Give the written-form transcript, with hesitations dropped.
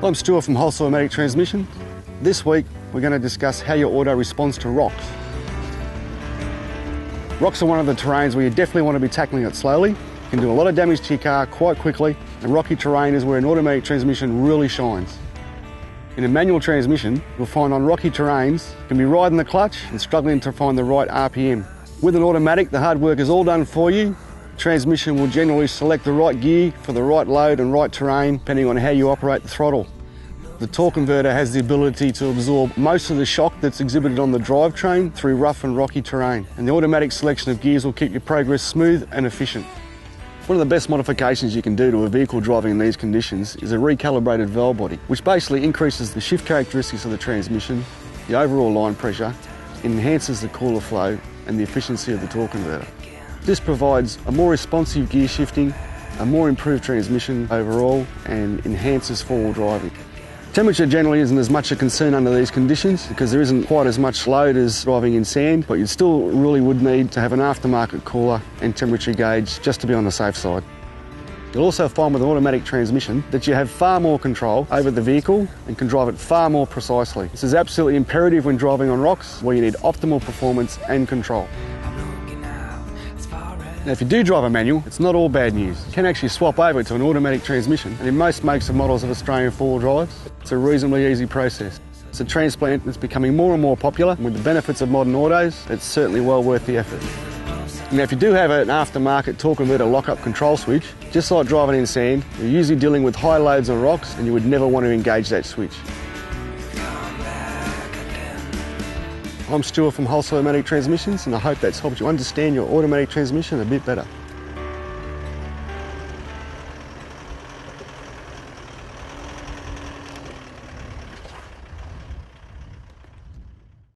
I'm Stuart from Wholesale Automatic Transmission. This week we're going to discuss how your auto responds to rocks. Rocks are one of the terrains where you definitely want to be tackling it slowly. You can do a lot of damage to your car quite quickly, and rocky terrain is where an automatic transmission really shines. In a manual transmission, you'll find on rocky terrains you can be riding the clutch and struggling to find the right RPM. With an automatic, the hard work is all done for you. Transmission will generally select the right gear for the right load and right terrain depending on how you operate the throttle. The torque converter has the ability to absorb most of the shock that's exhibited on the drivetrain through rough and rocky terrain, and the automatic selection of gears will keep your progress smooth and efficient. One of the best modifications you can do to a vehicle driving in these conditions is a recalibrated valve body, which basically increases the shift characteristics of the transmission, the overall line pressure, enhances the cooler flow and the efficiency of the torque converter. This provides a more responsive gear shifting, a more improved transmission overall, and enhances four-wheel driving. Temperature generally isn't as much a concern under these conditions because there isn't quite as much load as driving in sand, but you still really would need to have an aftermarket cooler and temperature gauge just to be on the safe side. You'll also find with an automatic transmission that you have far more control over the vehicle and can drive it far more precisely. This is absolutely imperative when driving on rocks where you need optimal performance and control. Now, if you do drive a manual, it's not all bad news. You can actually swap over to an automatic transmission, and in most makes and models of Australian four-wheel drives, it's a reasonably easy process. It's a transplant that's becoming more and more popular, and with the benefits of modern autos, it's certainly well worth the effort. Now, if you do have an aftermarket torque converter lock-up control switch, just like driving in sand, you're usually dealing with high loads on rocks, and you would never want to engage that switch. I'm Stuart from Wholesale Automatic Transmissions, and I hope that's helped you understand your automatic transmission a bit better.